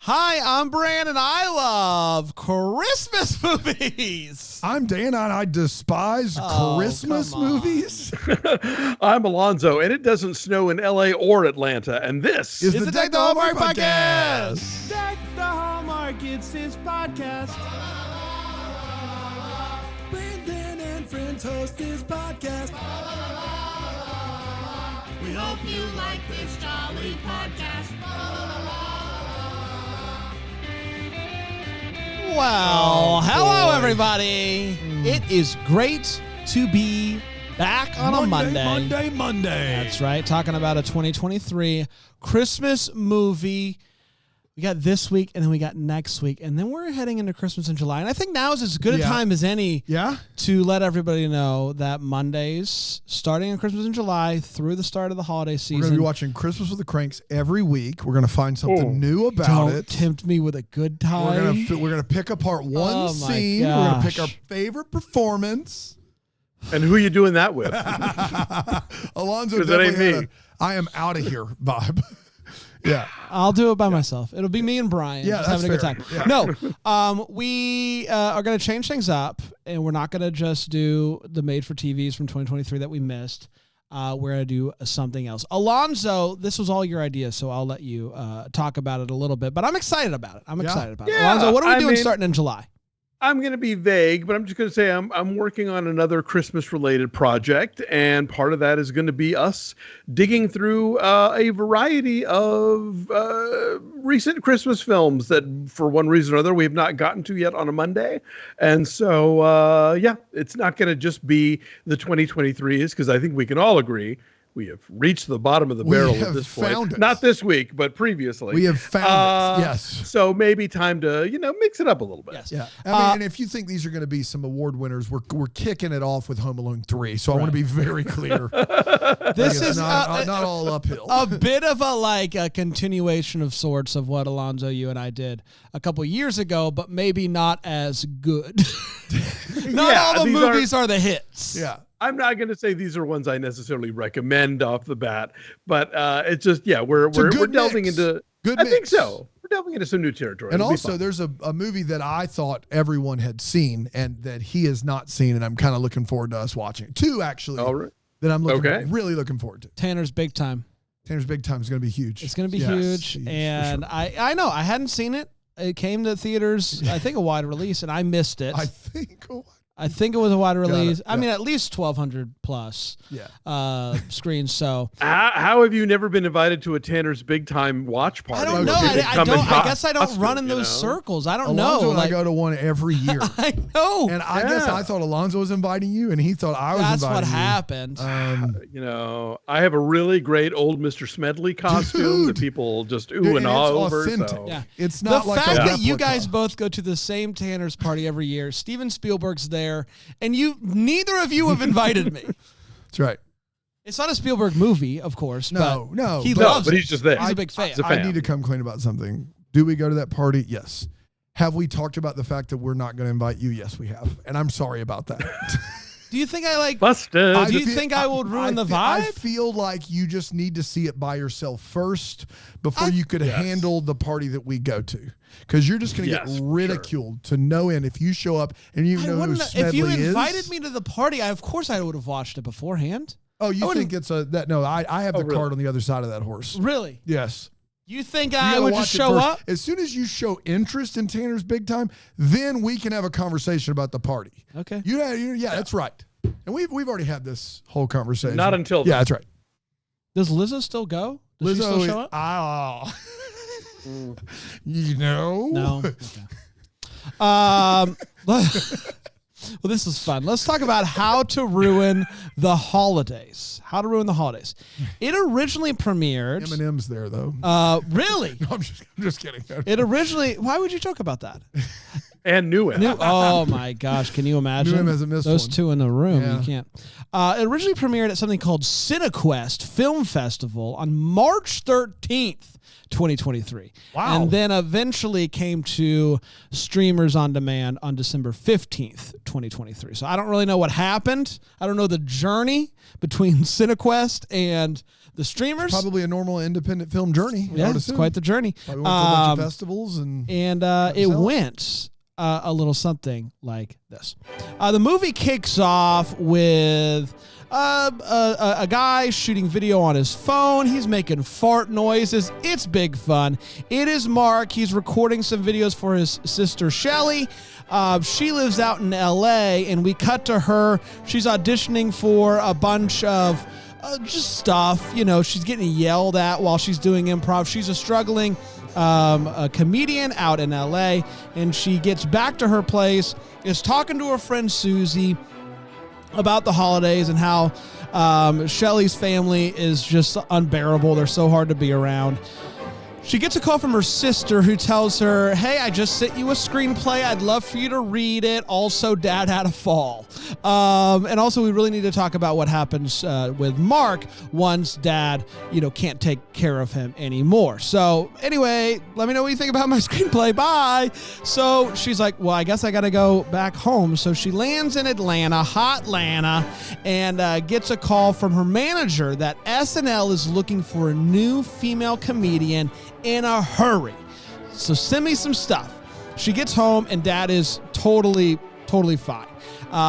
Hi, I'm Brandon. I love Christmas movies. I'm Dan, and I despise Christmas movies. I'm Alonso, and it doesn't snow in LA or Atlanta, and this is the Deck the Hallmark podcast. Deck the Hallmark, it's his podcast. Brandon and friends host his podcast. We hope you like this jolly podcast. Well, hello, everybody. It is great to be back on a Monday. Monday. That's right. Talking about a 2023 Christmas movie. We got this week, and then we got next week, and then we're heading into Christmas in July. And I think now is as good a time as any to let everybody know that Mondays, starting on Christmas in July through the start of the holiday season. We're going to be watching Christmas with the Cranks every week. We're going to find something new about it. Don't tempt me with a good time. We're going to pick apart one scene. Gosh. We're going to pick our favorite performance. And who are you doing that with? Alonso that ain't definitely me. I am out of here vibe. Yeah, I'll do it by myself. It'll be me and Brian. Yeah, just having a good time. Yeah. No, we are going to change things up, and we're not going to just do the made-for-TVs from 2023 that we missed. We're going to do something else. Alonso, this was all your idea, so I'll let you talk about it a little bit. But I'm excited about it. Alonso, what are we doing starting in July? I'm going to be vague, but I'm just going to say I'm working on another Christmas-related project, and part of that is going to be us digging through a variety of recent Christmas films that, for one reason or another, we have not gotten to yet on a Monday. And so, it's not going to just be the 2023s, because I think we can all agree we have reached the bottom of the barrel at this point. Not this week, but previously. We have found it, yes. So maybe time to, mix it up a little bit. Yes. Yeah. I mean, and if you think these are going to be some award winners, we're kicking it off with Home Alone 3. So I want to be very clear. This is not all uphill. A bit of a continuation of sorts of what Alonso, you and I did a couple years ago, but maybe not as good. Not all the movies are the hits. Yeah. I'm not going to say these are ones I necessarily recommend off the bat, but it's just, we're delving into, I think so. We're delving into some new territory. And also there's a movie that I thought everyone had seen and that he has not seen, and I'm kind of looking forward to us watching. Two, actually, that I'm really looking forward to. Tanner's Big Time. Tanner's Big Time is going to be huge. It's going to be huge, and sure. I know, I hadn't seen it. It came to theaters, I think a wide release, and I missed it. I think it was a wide release. I mean, at least 1,200 plus screens. So, how have you never been invited to a Tanner's Big Time watch party? I don't know. I guess I don't run in those circles. I don't know. And I go to one every year. I know. And I guess I thought Alonso was inviting you, and he thought I was inviting you. That's what happened. I have a really great old Mr. Smedley costume that people just and ah over. So. Yeah. It's not the fact that you guys both go to the same Tanner's party every year. Steven Spielberg's there. And neither of you have invited me. That's right. It's not a Spielberg movie, of course. No. He loves but he's just there. He's a big fan. I need to come clean about something. Do we go to that party? Yes. Have we talked about the fact that we're not going to invite you? Yes, we have. And I'm sorry about that. Do you think I busted? Do you think I would ruin the vibe? I feel like you just need to see it by yourself first before you could handle the party that we go to. Because you're just going to get ridiculed to no end if you show up and you know who Smedley is. If you invited me to the party, of course I would have watched it beforehand. Oh, you think it's that? No, I have the card on the other side of that horse. Really? Yes. You think I would just show up? As soon as you show interest in Tanner's Big Time, then we can have a conversation about the party. Okay. Yeah, that's right. And we've already had this whole conversation. Not until that's right. Does Lizzo still go? Does she still show up? No. Okay. Well, this is fun. Let's talk about how to ruin the holidays. How to ruin the holidays. It originally premiered. Eminem's there though. Really? No, I'm just kidding. It originally. Why would you joke about that? And New M. Oh my gosh, can you imagine? New M hasn't missed those one. two in the room. Yeah. You can't. It originally premiered at something called CineQuest Film Festival on March 13th, 2023. Wow. And then eventually came to streamers on demand on December 15th, 2023. So I don't really know what happened. I don't know the journey between CineQuest and the streamers. Probably a normal independent film journey. I Yeah, would it's assume. quite the journey. Probably went to a bunch of festivals and It went a little something like this. The movie kicks off with a guy shooting video on his phone. He's making fart noises. It's big fun. It is Mark. He's recording some videos for his sister Shelly. She lives out in LA, and we cut to her. She's auditioning for a bunch of just stuff. You know, she's getting yelled at while she's doing improv. She's a struggling a comedian out in LA, and she gets back to her place, is talking to her friend Susie about the holidays and how Shelly's family is just unbearable. They're so hard to be around. She gets a call from her sister who tells her, hey, I just sent you a screenplay. I'd love for you to read it. Also, Dad had a fall. And also, we really need to talk about what happens with Mark once Dad, can't take care of him anymore. So anyway, let me know what you think about my screenplay. Bye. So she's like, well, I guess I got to go back home. So she lands in Atlanta, hot Atlanta, and gets a call from her manager that SNL is looking for a new female comedian in a hurry. So send me some stuff. She gets home and Dad is totally fine.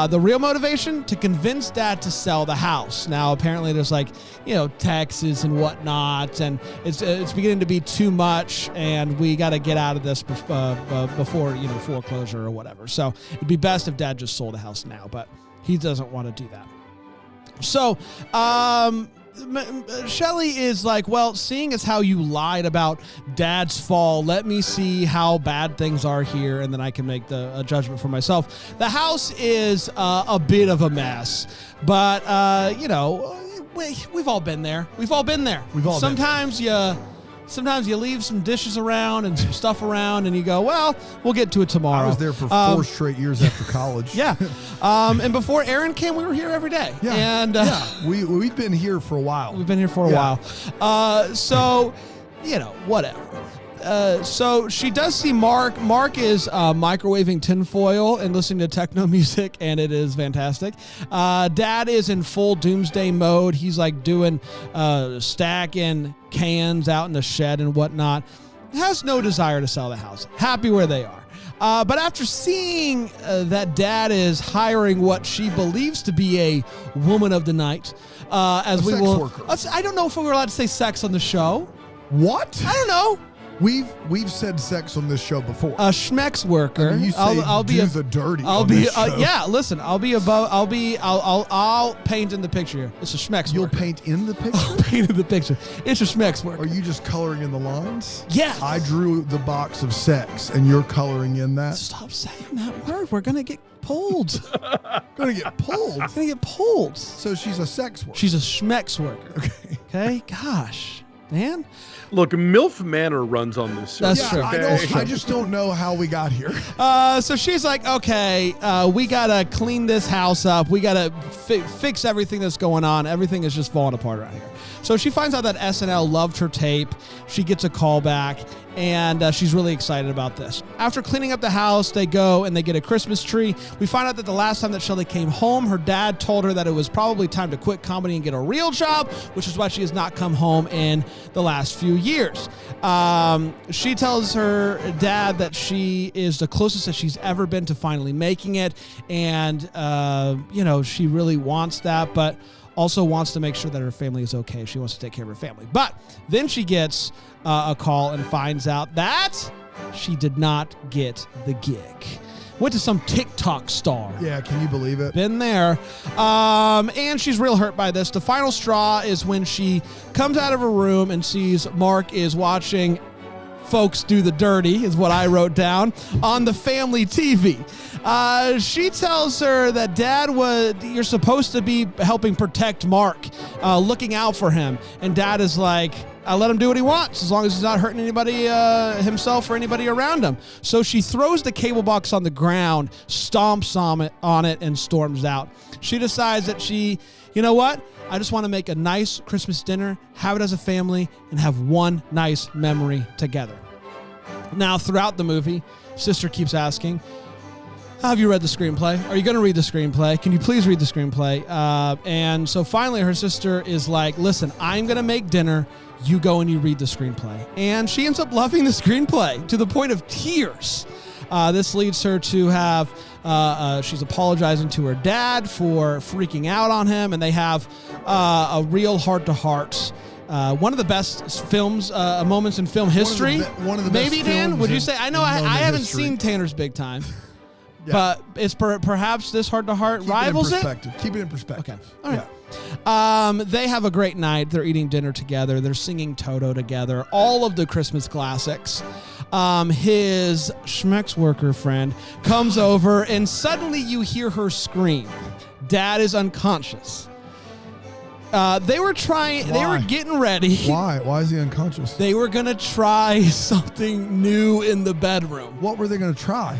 The real motivation, to convince Dad to sell the house. Now, apparently there's taxes and whatnot, and it's beginning to be too much, and we got to get out of this before foreclosure or whatever. So it'd be best if Dad just sold the house now, but he doesn't want to do that. So, Shelly is like, well, seeing as how you lied about Dad's fall, let me see how bad things are here, and then I can make a judgment for myself. The house is a bit of a mess, but we've all been there. Sometimes you leave some dishes around and some stuff around, and you go, well, we'll get to it tomorrow. I was there for 4 straight years after college. Yeah. And before Aaron came, we were here every day. Yeah. And we've been here for a while. We've been here for a while. So, whatever. So she does see Mark. Mark is microwaving tinfoil and listening to techno music, and it is fantastic. Dad is in full doomsday mode. He's doing stacking cans out in the shed and whatnot. Has no desire to sell the house. Happy where they are. But after seeing that Dad is hiring what she believes to be a woman of the night, as a we sex will, worker. I don't know if we were allowed to say sex on the show. What? I don't know. We've said sex on this show before. A schmex worker. I mean, you say I'll be the dirty. I'll on be this show. yeah. Listen, I'll paint in the picture here. It's a schmex. You'll worker. paint in the picture. I'll paint in the picture. It's a schmex worker. Are you just coloring in the lines? Yeah. I drew the box of sex, and you're coloring in that. Stop saying that word. We're gonna get pulled. Gonna get pulled. Gonna get pulled. So she's a sex worker. She's a schmex worker. Okay. Okay. Gosh, man. Look, MILF Manor runs on this show. That's true. I just don't know how we got here. So she's like, okay, we gotta clean this house up. We gotta fix everything that's going on. Everything is just falling apart around here. So she finds out that SNL loved her tape. She gets a call back, and she's really excited about this. After cleaning up the house, they go and they get a Christmas tree. We find out that the last time that Shelly came home, her dad told her that it was probably time to quit comedy and get a real job, which is why she has not come home in the last few years. She tells her dad that she is the closest that she's ever been to finally making it, and she really wants that, but also wants to make sure that her family is okay. She wants to take care of her family. But then she gets a call and finds out that she did not get the gig. Went to some TikTok star. Yeah, can you believe it? Been there. And she's real hurt by this. The final straw is when she comes out of her room and sees Mark is watching folks do the dirty, is what I wrote down, on the family TV. She tells her that you're supposed to be helping protect Mark, looking out for him. And Dad is like, I let him do what he wants as long as he's not hurting anybody, himself or anybody around him. So she throws the cable box on the ground, stomps on it, and storms out. She decides that you know what? I just want to make a nice Christmas dinner, have it as a family, and have one nice memory together. Now, throughout the movie, sister keeps asking, have you read the screenplay? Are you going to read the screenplay? Can you please read the screenplay? And so finally her sister is like, listen, I'm going to make dinner. You go and you read the screenplay. And she ends up loving the screenplay to the point of tears. This leads her to have, she's apologizing to her dad for freaking out on him, and they have a real heart-to-heart. One of the best films, moments in film history. One of the maybe, best Dan, films would you say? I know I haven't history. seen Tanner's Big Time. Yeah. But it's perhaps this heart-to-heart rivals it? Keep it in perspective. Okay. All right. Yeah. They have a great night. They're eating dinner together. They're singing Toto together. All of the Christmas classics. His schmex worker friend comes over, and suddenly you hear her scream. Dad is unconscious. They were getting ready. Why? Why is he unconscious? They were going to try something new in the bedroom. What were they going to try?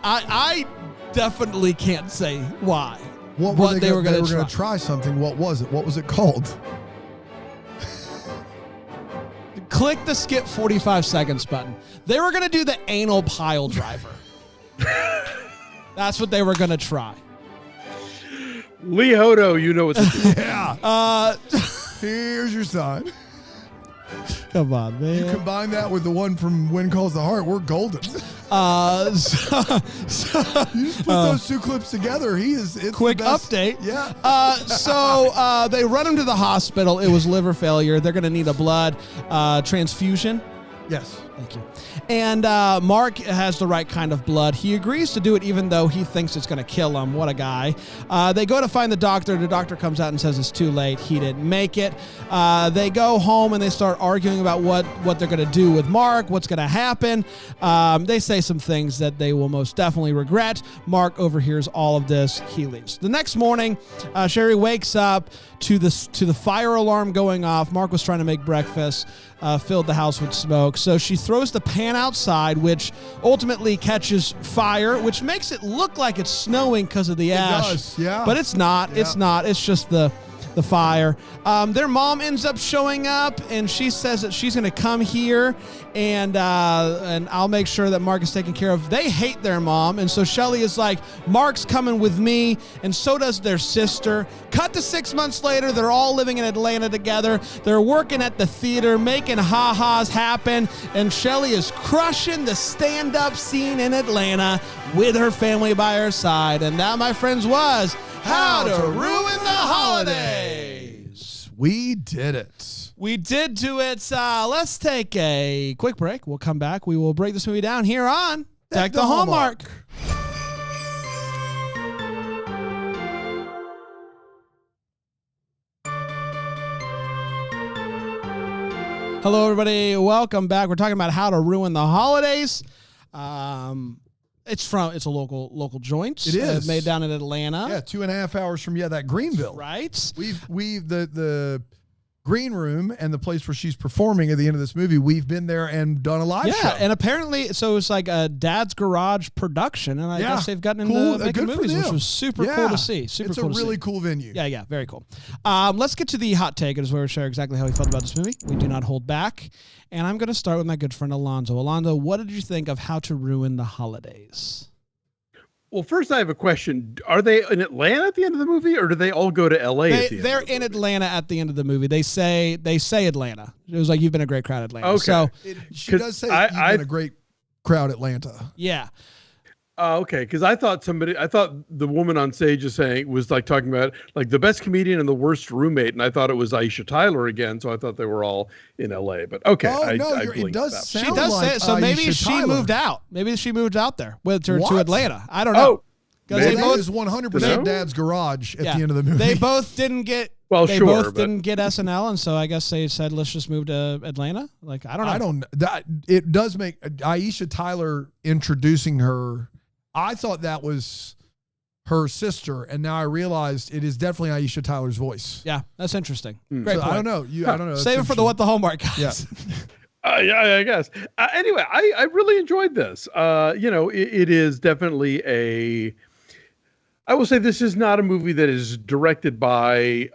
I definitely can't say why. What they were going to try something. What was it? What was it called? Click the skip 45 seconds button. They were going to do the anal pile driver. That's what they were going to try. Lee Hodo, you know what's Yeah. Here's your sign. Come on, man. You combine that with the one from When Calls the Heart, we're golden. You just put those two clips together. It's quick the best. update. Yeah. So they run him to the hospital. It was liver failure. They're going to need a blood transfusion. Yes. Thank you. And Mark has the right kind of blood. He agrees to do it even though he thinks it's going to kill him. What a guy. They go to find the doctor. The doctor comes out and says it's too late. He didn't make it. They go home and they start arguing about what they're going to do with Mark, what's going to happen. They say some things that they will most definitely regret. Mark overhears all of this. He leaves. The next morning, Sherry wakes up to the fire alarm going off. Mark was trying to make breakfast, filled the house with smoke. So she throws the pan outside, which ultimately catches fire, which makes it look like it's snowing because of the ash. It does, yeah. But it's not. Yeah. It's not. It's just the fire. Their mom ends up showing up, and she says that she's going to come here, and I'll make sure that Mark is taken care of. They hate their mom, and so Shelly is like, Mark's coming with me, and so does their sister. Cut to 6 months later, they're all living in Atlanta together. They're working at the theater, making ha-has happen, and Shelly is crushing the stand-up scene in Atlanta with her family by her side. And that, my friends, was How to Ruin the Holidays. We did it. We did do it. Let's take a quick break. We'll come back. We will break this movie down here on Deck the Hallmark. Hello, everybody. Welcome back. We're talking about How to Ruin the Holidays. It's a local joint. It is made down in Atlanta. Yeah, 2.5 hours from that Greenville. Right. We've the green room and the place where she's performing at the end of this movie. We've been there and done a live show. Yeah, and apparently, so it's like a Dad's Garage production, and I guess they've gotten into making movies, which was super cool to see. It's a really cool venue. Yeah, very cool. Let's get to the hot take. It is where we share exactly how we felt about this movie. We do not hold back. And I'm going to start with my good friend Alonso. Alonso, what did you think of How to Ruin the Holidays? Well, first I have a question. Are they in Atlanta at the end of the movie, or do they all go to LA at the end? They're in Atlanta at the end of the movie. They say Atlanta. It was like, you've been a great crowd, Atlanta. Okay. So she does say you've been a great crowd, Atlanta. Yeah. Okay, because I thought the woman on stage was like talking about like the best comedian and the worst roommate, and I thought it was Aisha Tyler again, so I thought they were all in LA. But okay, it does sound she does like say it, so maybe Aisha she Tyler. moved out. Maybe she moved out there to Atlanta. I don't know. Because That they both is 100% Dad's garage at the end of the movie. They both didn't get. Well, they sure, both didn't get SNL, and so I guess they said, "Let's just move to Atlanta." Like I don't know. It does make Aisha Tyler introducing her. I thought that was her sister, and now I realized it is definitely Aisha Tyler's voice. Yeah, that's interesting. Great So point. I don't know. I don't know. Save it for the What the Hallmark guys. Yeah. Yeah, I guess. Anyway, I really enjoyed this. It is definitely I will say this is not a movie that is directed by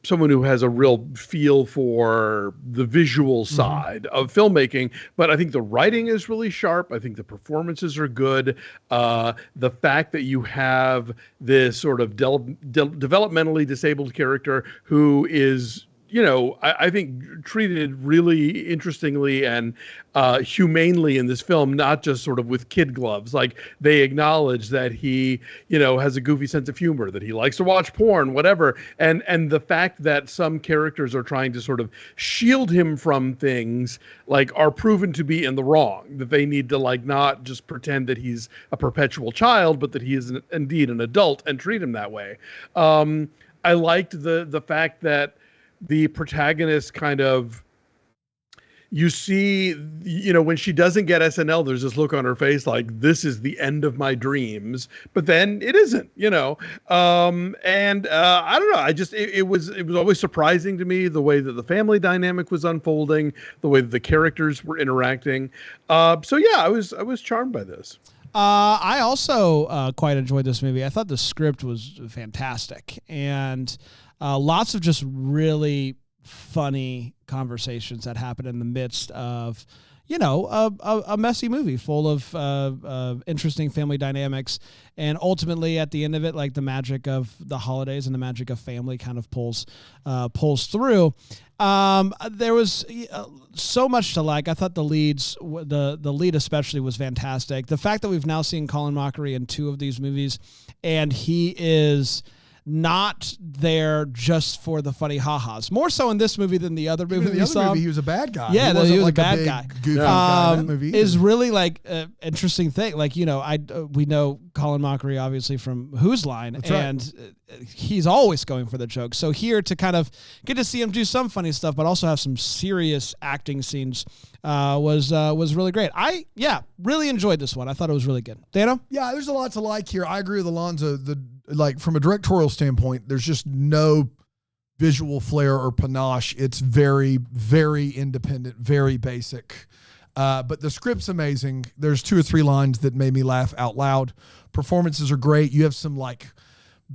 someone who has a real feel for the visual side of filmmaking, but I think the writing is really sharp. I think the performances are good. The fact that you have this sort of developmentally disabled character who is, I think treated really interestingly and humanely in this film, not just sort of with kid gloves. Like they acknowledge that he, has a goofy sense of humor, that he likes to watch porn, whatever. And the fact that some characters are trying to sort of shield him from things like are proven to be in the wrong, that they need to like not just pretend that he's a perpetual child, but that he is indeed an adult and treat him that way. I liked the fact that the protagonist kind of, you see, when she doesn't get SNL, there's this look on her face like, this is the end of my dreams, but then it isn't, I don't know. It was always surprising to me the way that the family dynamic was unfolding, the way that the characters were interacting. So yeah, I was charmed by this. I also quite enjoyed this movie. I thought the script was fantastic, and lots of just really funny conversations that happen in the midst of, a messy movie full of interesting family dynamics. And ultimately, at the end of it, like the magic of the holidays and the magic of family kind of pulls through. There was so much to like. I thought the lead especially was fantastic. The fact that we've now seen Colin Mockery in 2 of these movies, and he is not there just for the funny ha-has. More so in this movie than the other movie we saw. Movie, he was a bad guy. Yeah, he was a bad big, guy. Goofy guy in that movie is really like an interesting thing. Like, we know Colin Mockery obviously from Whose Line, and he's always going for the joke. So here to kind of get to see him do some funny stuff, but also have some serious acting scenes was really great. I really enjoyed this one. I thought it was really good. Dano? Yeah, there's a lot to like here. I agree with Alonso. From a directorial standpoint, there's just no visual flair or panache. It's very, very independent, very basic. But the script's amazing. There's 2 or 3 lines that made me laugh out loud. Performances are great. You have some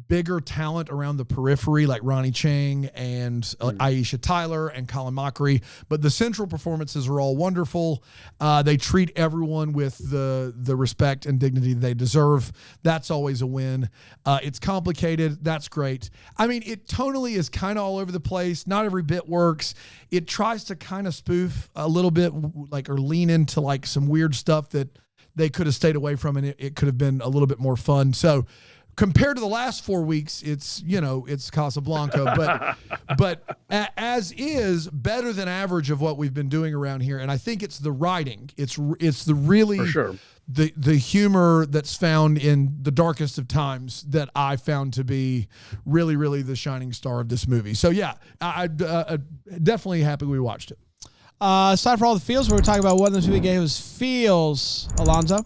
bigger talent around the periphery, like Ronnie Chang and Aisha Tyler and Colin Mockery, but the central performances are all wonderful. They treat everyone with the respect and dignity they deserve. That's always a win. It's complicated. That's great. I mean, it tonally is kind of all over the place. Not every bit works. It tries to kind of spoof a little bit, or lean into some weird stuff that they could have stayed away from, and it could have been a little bit more fun. So compared to the last 4 weeks, it's Casablanca, but as is better than average of what we've been doing around here. And I think it's the writing. It's the really, for sure, the humor that's found in the darkest of times that I found to be really, really the shining star of this movie. So yeah, I definitely happy we watched it. It's time for all the feels. We're going to talk about what this movie gave us feels. Alonzo?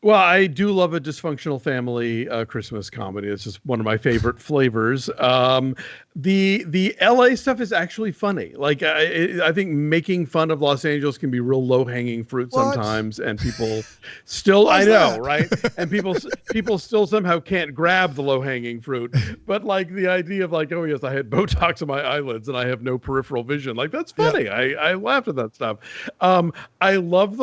Well, I do love a dysfunctional family Christmas comedy. It's just one of my favorite flavors. The LA stuff is actually funny. Like I think making fun of Los Angeles can be real low hanging fruit sometimes, and people still right? And people still somehow can't grab the low hanging fruit. But the idea of oh yes, I had Botox on my eyelids and I have no peripheral vision. That's funny. Yeah. I laughed at that stuff. I love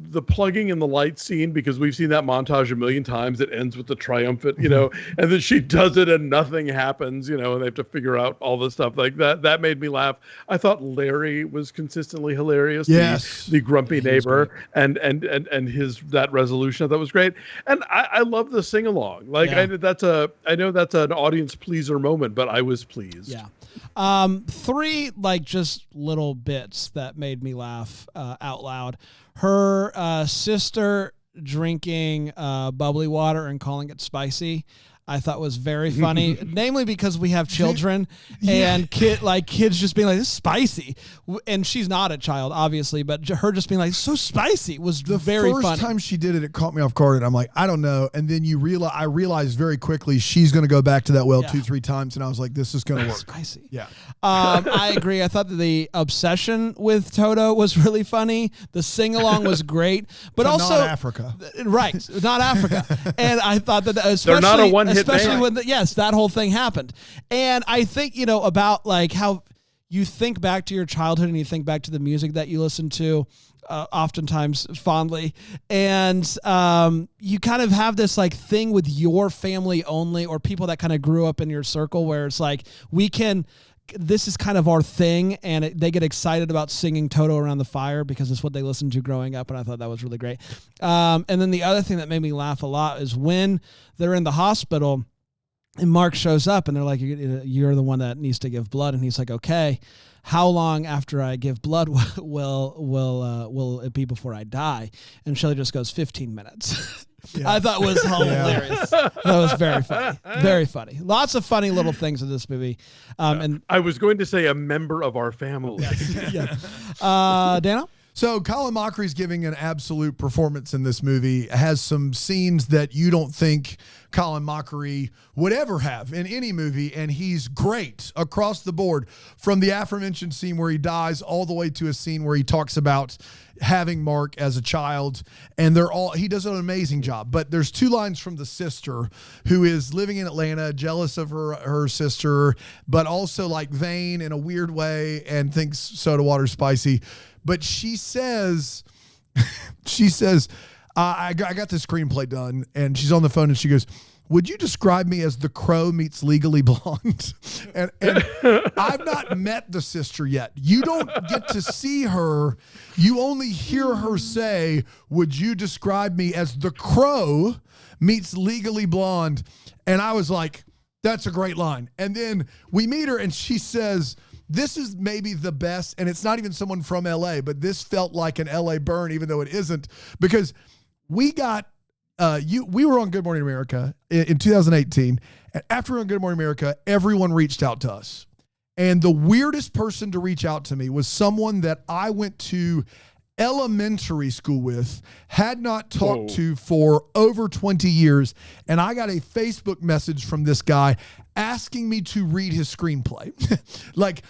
the plugging in the light scene, because we've seen that montage a million times. It ends with the triumphant, and then she does it and nothing happens, and they have to figure out all this stuff like that. That made me laugh. I thought Larry was consistently hilarious. Yes. The grumpy neighbor and that resolution. That was great. And I love the sing along. I know that's an audience pleaser moment, but I was pleased. Yeah. 3 just little bits that made me laugh out loud. Her sister drinking bubbly water and calling it spicy, I thought was very funny, namely because we have children and kids just being like, this is spicy. And she's not a child, obviously, but her just being like, so spicy was very funny. The first time she did it, it caught me off guard. And I'm like, I don't know. And then I realized very quickly she's going to go back to that well 2-3 times. And I was like, this is going to work. Spicy. Yeah. I agree. I thought that the obsession with Toto was really funny. The sing-along was great. But also... Not Africa. Right. Not Africa. And I thought that especially... They're not a one-hit especially band. when that whole thing happened. And I think, about like how you think back to your childhood and you think back to the music that you listen to oftentimes fondly. And you kind of have this like thing with your family only, or people that kind of grew up in your circle where it's like, this is kind of our thing, and they get excited about singing Toto around the fire because it's what they listened to growing up, and I thought that was really great. And then the other thing that made me laugh a lot is when they're in the hospital and Mark shows up and they're like, you're the one that needs to give blood, and he's like, okay, how long after I give blood will it be before I die? And Shelley just goes, 15 minutes. Yeah. I thought it was hilarious. That was very funny. Very funny. Lots of funny little things in this movie. And I was going to say a member of our family. Dano? So Colin Mochrie giving an absolute performance in this movie. Has some scenes that you don't think Colin Mochrie would ever have in any movie, and he's great across the board, from the aforementioned scene where he dies all the way to a scene where he talks about having Mark as a child, and he does an amazing job. But there's 2 lines from the sister, who is living in Atlanta, jealous of her sister, but also like vain in a weird way and thinks soda water's spicy. But she says, I got this screenplay done, and she's on the phone and she goes, would you describe me as The Crow meets Legally Blonde? and I've not met the sister yet. You don't get to see her. You only hear her say, would you describe me as The Crow meets Legally Blonde? And I was like, that's a great line. And then we meet her and she says, this is maybe the best, and it's not even someone from LA, but this felt like an LA burn, even though it isn't, because we got, we were on Good Morning America in 2018, and after we were on Good Morning America, everyone reached out to us. And the weirdest person to reach out to me was someone that I went to elementary school with, had not talked to for over 20 years, and I got a Facebook message from this guy asking me to read his screenplay. Like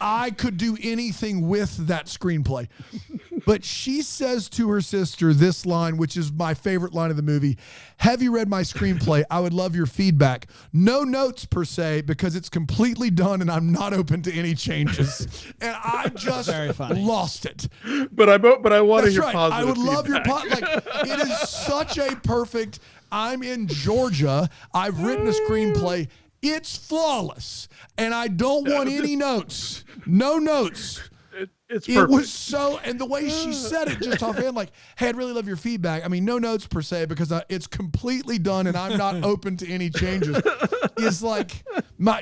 I could do anything with that screenplay. But she says to her sister this line, which is my favorite line of the movie: have you read my screenplay? I would love your feedback. No notes per se, because it's completely done and I'm not open to any changes. And I just lost it. But I want to hear right. positive I would love your feedback. it is such a perfect, I'm in Georgia, I've written a screenplay. It's flawless, and I don't want any notes. No notes. It's It perfect. was so, and the way she said it just offhand, like, hey, I'd really love your feedback. I mean, no notes per se, because it's completely done and I'm not open to any changes. It's like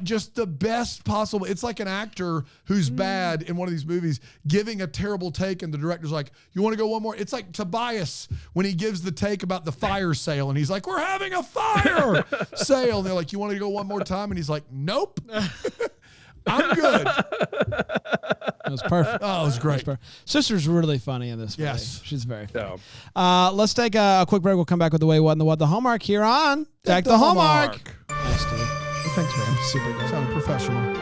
just the best possible. It's like an actor who's bad in one of these movies giving a terrible take, and the director's like, you want to go one more? It's like Tobias when he gives the take about the fire sale, and he's like, we're having a fire sale. And they're like, you want to go one more time? And he's like, nope. I'm good. That was perfect. Oh, it was great. Sister's really funny in this movie. Yes. She's very funny. Yeah. Let's take a quick break. We'll come back with the way, what, and the what, the Hallmark here on Deck the Hallmark. Nice, dude. Thanks, man. Super good. Sounded professional.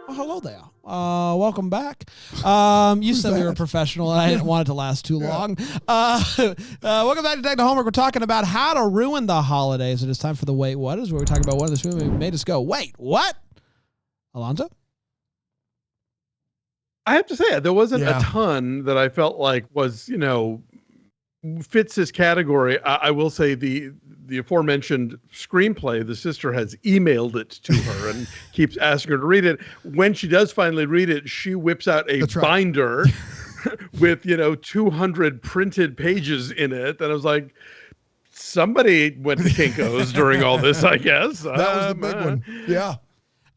Oh, hello there. Welcome back. You said we were professional, and I didn't want it to last too long. Welcome back to Deck the Hallmark. We're talking about how to ruin the holidays. It is time for the Wait What Is, where we talk about one of this movie made us go, wait, what? Alonso? I have to say, there wasn't Yeah. a ton that I felt like was, fits this category. I will say the aforementioned screenplay, the sister has emailed it to her and keeps asking her to read it. When she does finally read it, she whips out a binder with, 200 printed pages in it. And I was like, somebody went to Kinko's during all this, I guess. That was the big one. Yeah.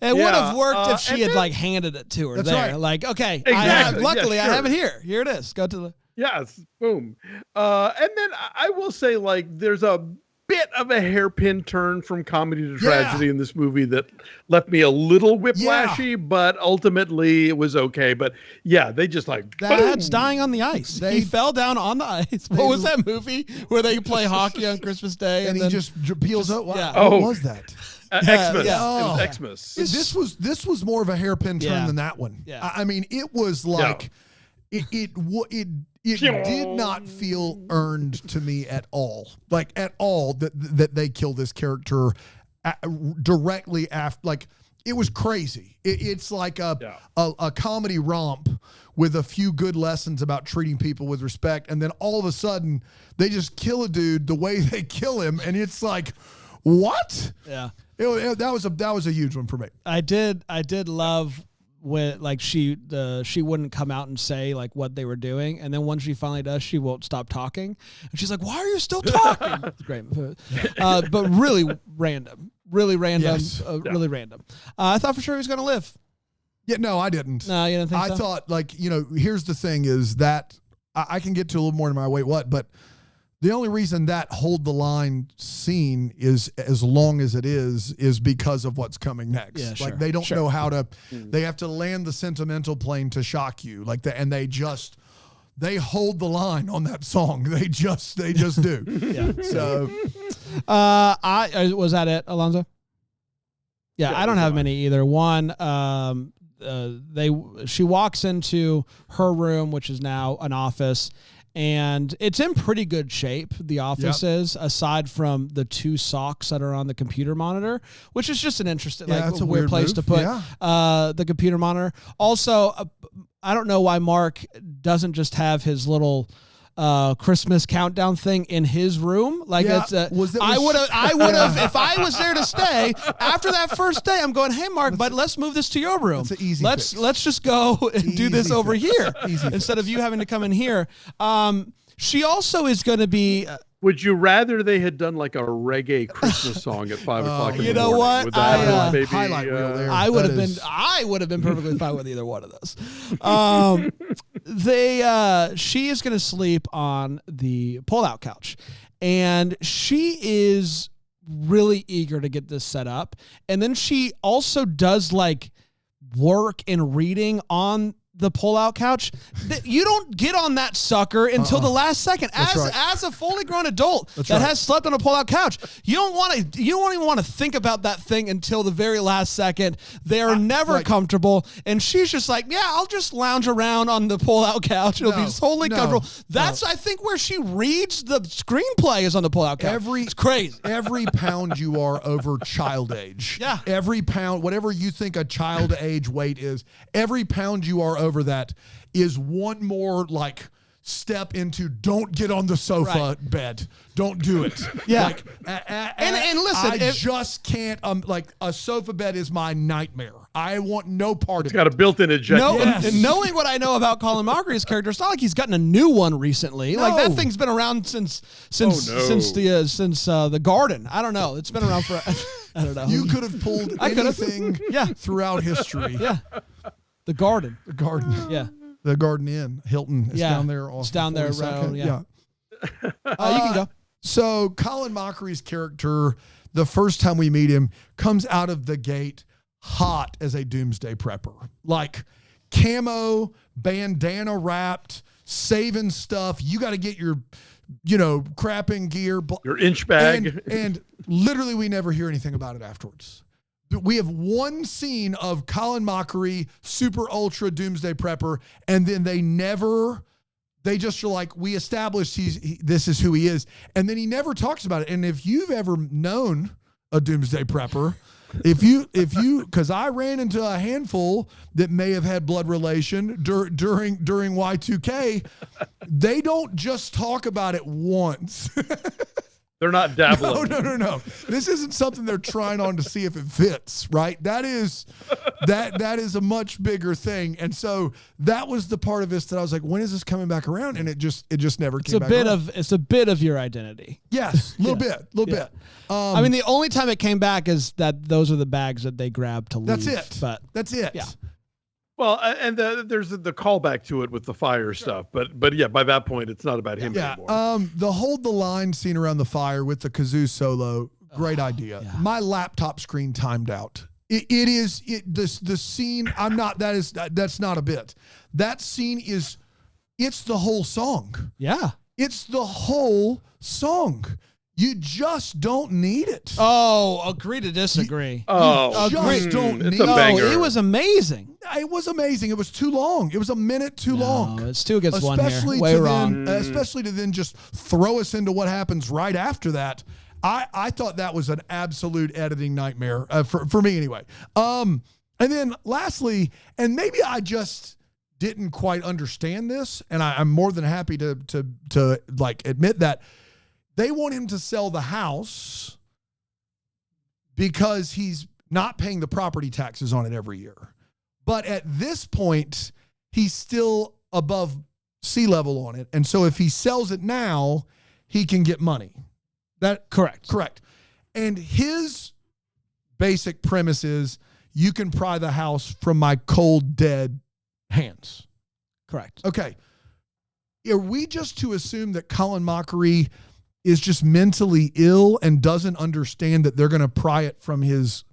It would Yeah, have worked if she and had then- like handed it to her That's there. right. Like, okay, Exactly. luckily Yeah, I have sure. it here. Here it is. Go to the. Yes, boom. And then I will say, like, there's a bit of a hairpin turn from comedy to tragedy in this movie that left me a little whiplashy, but ultimately it was okay. But yeah, they just like That's boom. dying on the ice. They- He fell down on the ice. What was that movie where they play hockey on Christmas Day And he then, just peels out. Wow, yeah. what Oh. was that? Xmas. yeah. It was Oh. Xmas. This was more of a hairpin turn Yeah. than that one. Yeah. I mean, it was like it did not feel earned to me at all. Like at all that they kill this character directly after. Like it was crazy. It's like a comedy romp with a few good lessons about treating people with respect, and then all of a sudden they just kill a dude the way they kill him, and it's like, what? Yeah. That was a huge one for me. I did love when like she wouldn't come out and say like what they were doing, and then once she finally does, she won't stop talking, and she's like, "Why are you still talking?" It's great, but really random, Yes. really random. I thought for sure he was going to live. Yeah, no, I didn't. No, you didn't think I so? thought, like, here's the thing is that I can get to a little more in my wait what, but the only reason that hold the line scene is as long as it is because of what's coming next. Yeah, sure, Like they don't sure. know how to, they have to land the sentimental plane to shock you like that. And they hold the line on that song. They just do. Yeah. So Was that it, Alonso? Yeah, Yeah, I don't that's have fine. many either. One, she walks into her room, which is now an office, and it's in pretty good shape. The office is, aside from the 2 socks that are on the computer monitor, which is just an interesting, Yeah, like that's a weird weird place move. to put Yeah. the computer monitor. Also, I don't know why Mark doesn't just have his little Christmas countdown thing in his room. Like Yeah, it's I would have if I was there to stay after that first day. I'm going, hey Mark, but let's move this to your room. That's an easy Let's fix. just go and do this Easy over fix. here Easy instead of you having to come in here. She also is going to be. Would you rather they had done like a reggae Christmas song at 5 o'clock in the You know morning? what? Would that have I, maybe, highlight reel there. I would That have been. is- I would have been perfectly fine with either one of those. She is going to sleep on the pull-out couch, and she is really eager to get this set up. And then she also does like work and reading on the pull-out couch. You don't get on that sucker until the last second. That's right. As a fully grown adult that right. has slept on a pull-out couch, you don't even want to think about that thing until the very last second. They are never right. comfortable, and she's just like, yeah, I'll just lounge around on the pull-out couch. It'll be totally no, comfortable. That's I think where she reads the screenplay is on the pull-out couch. It's crazy. Every pound you are over child age. Yeah. Every pound, whatever you think a child age weight is, every pound you are over that is one more like step into don't get on the sofa bed. Don't do it. Yeah. Like, And listen, I just can't, like a sofa bed is my nightmare. I want no part It's of got it. a built-in ejector. No, Yes. and knowing what I know about Colin Mockery's character, it's not like he's gotten a new one recently. Like that No. thing's been around since no. the Garden. I don't know. It's been around for I don't know. You could have pulled I could've. anything Yeah. throughout history. Yeah, the Garden. The garden. Yeah, The Garden Inn, Hilton. It's Yeah. down there. It's down there, 42nd. road, yeah. You can go. So Colin Mockery's character, the first time we meet him, comes out of the gate hot as a doomsday prepper. Like camo, bandana wrapped, saving stuff. You got to get your, crap in gear. Your inch bag. And literally we never hear anything about it afterwards. We have one scene of Colin Mockery, super ultra doomsday prepper, and then they just are like, we established this is who he is. And then he never talks about it. And if you've ever known a doomsday prepper, because I ran into a handful that may have had blood relation during Y2K, they don't just talk about it once. They're not dabbling. No. This isn't something they're trying on to see if it fits, right? That is a much bigger thing. And so that was the part of this that I was like, when is this coming back around? And it just never came back around. It's a bit of your identity. Yes, a little bit. I mean, the only time it came back is that those are the bags that they grabbed to leave. That's it. But that's it. Yeah. Well, and there's the callback to it with the fire stuff, but yeah, by that point, it's not about him anymore. The hold the line scene around the fire with the kazoo solo, great idea. Yeah. My laptop screen timed out. The scene. That's not a bit. That scene it's the whole song. yeah. It's the whole song. You just don't need it. Oh, agree to disagree. Oh, just don't it's need a banger. It was amazing. It was amazing. It was too long. It was a minute too long. It's two against one here. Especially to then just throw us into what happens right after that. I thought that was an absolute editing nightmare for me anyway. And then lastly, and maybe I just didn't quite understand this, and I'm more than happy to like admit that they want him to sell the house because he's not paying the property taxes on it every year. But at this point, he's still above sea level on it. And so if he sells it now, he can get money. Correct. And his basic premise is you can pry the house from my cold, dead hands. Correct. Okay. Are we just to assume that Colin Mockery is just mentally ill and doesn't understand that they're going to pry it from his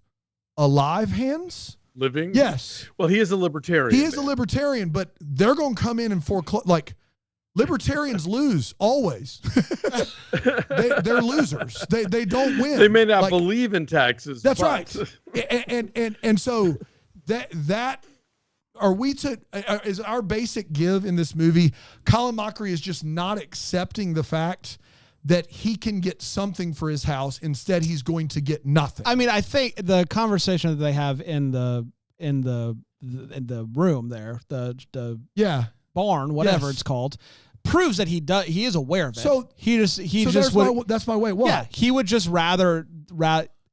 alive hands? Living? Yes. Well, he is a libertarian. He is a libertarian, but they're going to come in and foreclose. Like, libertarians lose always. They're losers. They don't win. They may not believe in taxes. That's right. And so that are we to is our basic give in this movie? Colin Mockery is just not accepting the fact that he can get something for his house. Instead, he's going to get nothing. I mean, I think the conversation that they have in the room there, the barn, whatever it's called, proves that he is aware of it. So that's my way. What? Yeah, he would just rather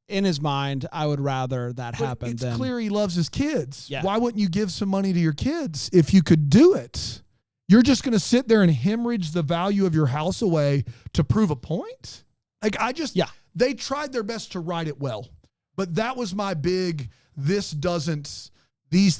in his mind, I would rather that happen. It's clear he loves his kids. Yeah. Why wouldn't you give some money to your kids if you could do it? You're just going to sit there and hemorrhage the value of your house away to prove a point? Like, they tried their best to write it well, but that was my big, these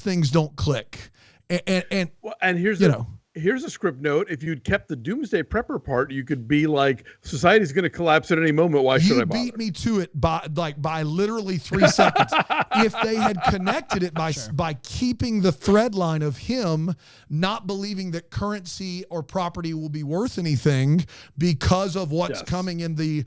things don't click. And here's a script note. If you'd kept the Doomsday Prepper part, you could be like, society's going to collapse at any moment. Why should I bother? You beat me to it by literally 3 seconds. If they had connected it by keeping the thread line of him not believing that currency or property will be worth anything because of what's coming in the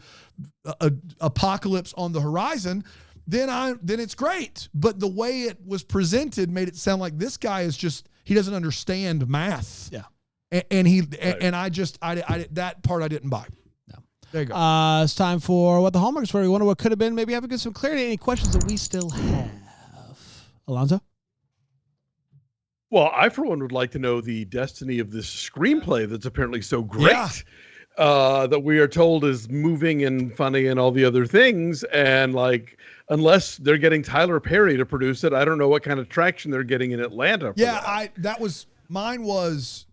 apocalypse on the horizon, then it's great. But the way it was presented made it sound like this guy is just, he doesn't understand math. Yeah. And that part I didn't buy. No. There you go. It's time for What the Hallmarks Were. We wonder what could have been. Maybe have to get some clarity. Any questions that we still have? Alonso? Well, I, for one, would like to know the destiny of this screenplay that's apparently so great. That we are told is moving and funny and all the other things. And like, unless they're getting Tyler Perry to produce it, I don't know what kind of traction they're getting in Atlanta. Mine was,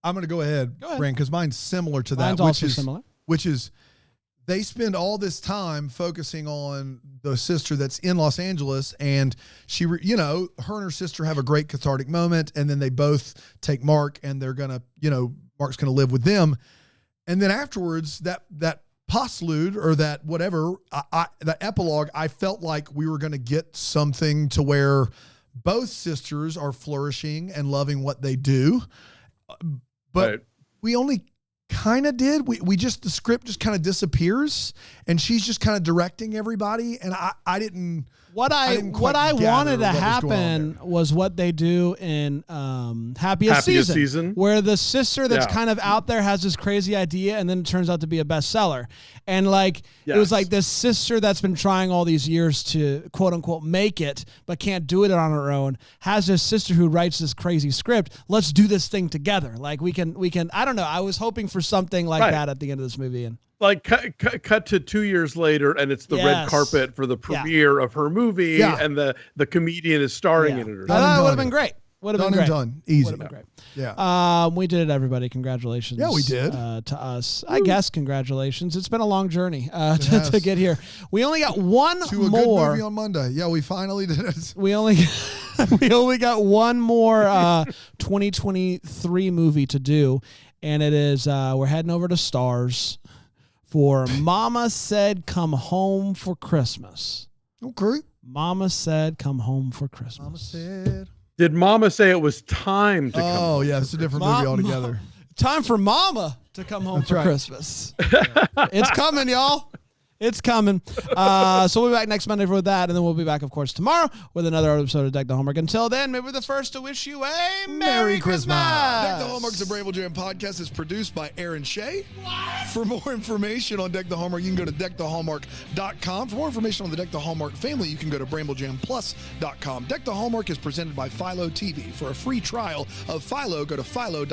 I'm going to go ahead, Brand, because mine's similar to that. Mine's also similar. Which is, they spend all this time focusing on the sister that's in Los Angeles, and she, her and her sister have a great cathartic moment, and then they both take Mark, and they're going to, Mark's going to live with them. And then afterwards, that postlude or that whatever, the epilogue, I felt like we were going to get something to where both sisters are flourishing and loving what they do. But we only kind of did. The script just kind of disappears, and she's just kind of directing everybody. And I didn't. What I wanted to happen was what they do in Happiest Season, where the sister that's kind of out there has this crazy idea, and then it turns out to be a bestseller. And it was like this sister that's been trying all these years to quote unquote make it, but can't do it on her own, has this sister who writes this crazy script. Let's do this thing together. Like we can. I don't know. I was hoping for something like that at the end of this movie. And like cut to 2 years later, and it's the red Yes. carpet for the premiere of her movie, Yeah. and the comedian is starring in it. Or Done It and would have done. been great. Would have Done been and great. done. Easy. Would have been great. Yeah. We did it, everybody. Congratulations. Yeah, we did. To us. I guess congratulations. It's been a long journey to has. get here. We only got one To a good more. movie on Monday. Yeah, we finally did it. We only got one more 2023 movie to do, and it is we're heading over to Stars for Mama Said Come Home for Christmas. Okay. Mama Said Come Home for Christmas. Mama said. Did Mama say it was time to come? Oh, yeah, it's a different movie altogether. Time for Mama to come home for right. Christmas. It's coming, y'all. It's coming. So we'll be back next Monday for that, and then we'll be back, of course, tomorrow with another episode of Deck the Hallmark. Until then, maybe we're the first to wish you a Merry Christmas. Deck the Hallmark is a Bramble Jam podcast. It's produced by Aaron Shea. For more information on Deck the Hallmark, you can go to deckthehallmark.com. For more information on the Deck the Hallmark family, you can go to bramblejamplus.com. Deck the Hallmark is presented by Philo TV. For a free trial of Philo, go to philo.tv/DTH.